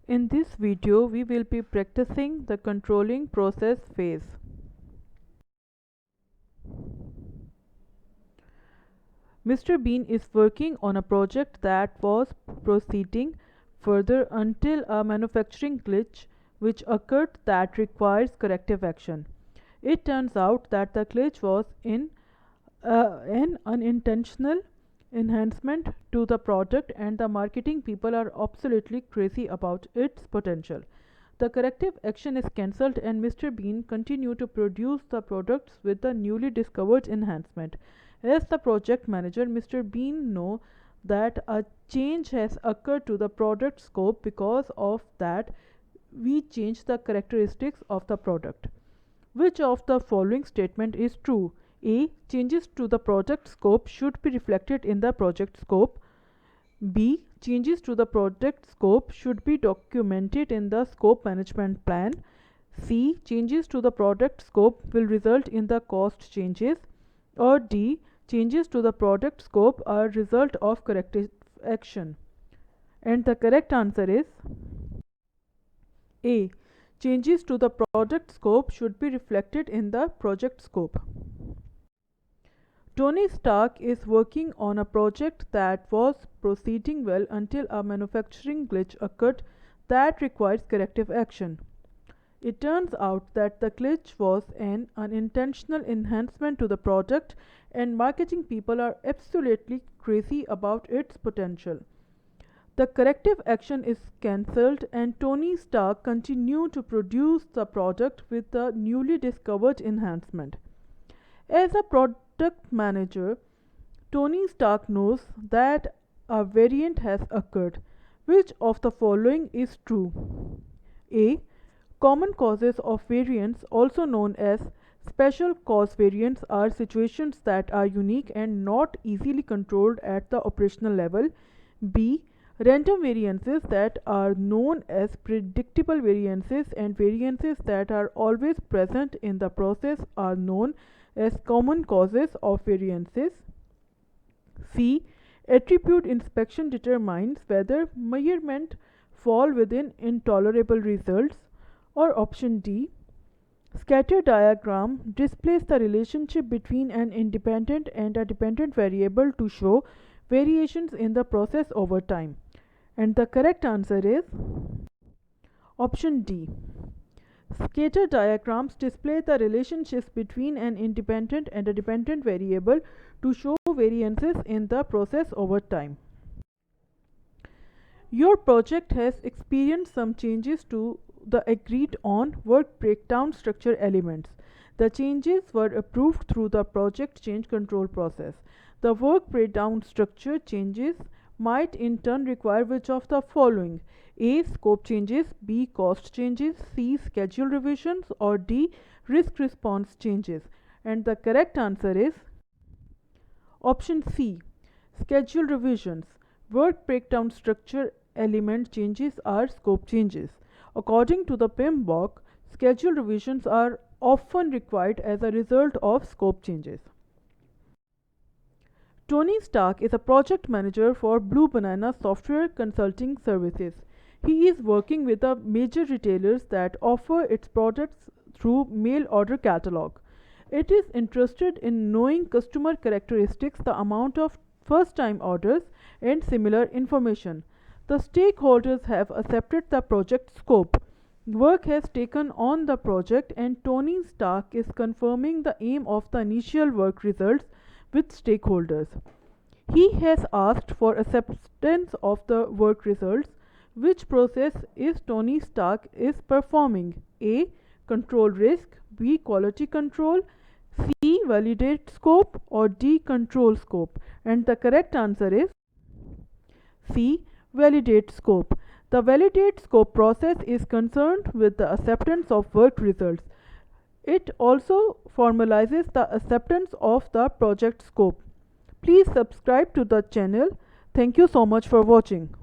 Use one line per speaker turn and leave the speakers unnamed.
In this video, we will be practicing the controlling process phase. Mr. Bean is working on a project that was proceeding further until a manufacturing glitch which occurred that requires corrective action. It turns out that the glitch was an unintentional enhancement to the product, and the marketing people are absolutely crazy about its potential. The corrective action is cancelled and Mr. Bean continues to produce the products with the newly discovered enhancement. As the project manager, Mr. Bean knows that a change has occurred to the product scope. Because of that, we change the characteristics of the product. Which of the following statement is true? A. Changes to the project scope should be reflected in the project scope. B. Changes to the project scope should be documented in the scope management plan. C. Changes to the product scope will result in the cost changes. Or D. Changes to the product scope are result of corrective action. And the correct answer is A. Changes to the product scope should be reflected in the project scope. Tony Stark is working on a project that was proceeding well until a manufacturing glitch occurred that requires corrective action. It turns out that the glitch was an unintentional enhancement to the product, and marketing people are absolutely crazy about its potential. The corrective action is cancelled and Tony Stark continues to produce the product with the newly discovered enhancement. As a product manager, Tony Stark knows that a variant has occurred. Which of the following is true? A. Common causes of variants, also known as special cause variants, are situations that are unique and not easily controlled at the operational level. B. Random variances that are known as predictable variances, and variances that are always present in the process are known as common causes of variances. C. Attribute inspection determines whether measurement fall within intolerable results. Or option D. Scatter diagram displays the relationship between an independent and a dependent variable to show variations in the process over time. And the correct answer is option D. Scatter diagrams display the relationships between an independent and a dependent variable to show variances in the process over time. Your project has experienced some changes to the agreed on work breakdown structure elements. The changes were approved through the project change control process. The work breakdown structure changes might in turn require which of the following? A. Scope changes, B. Cost changes, C. Schedule revisions, or D. Risk response changes. And the correct answer is option C. Schedule revisions. Work breakdown structure element changes are scope changes. According to the PMBOK, schedule revisions are often required as a result of scope changes. Tony Stark is a project manager for Blue Banana Software Consulting Services. He is working with the major retailers that offer its products through mail order catalog. It is interested in knowing customer characteristics, the amount of first-time orders, and similar information. The stakeholders have accepted the project scope. Work has taken on the project, and Tony Stark is confirming the aim of the initial work results with stakeholders. He has asked for acceptance of the work results. Which process is Tony Stark is performing? A. Control risk, B. Quality control, C. Validate scope, or D. Control scope. And the correct answer is C. Validate scope. The validate scope process is concerned with the acceptance of work results. It also formalizes the acceptance of the project scope. Please subscribe to the channel. Thank you so much for watching.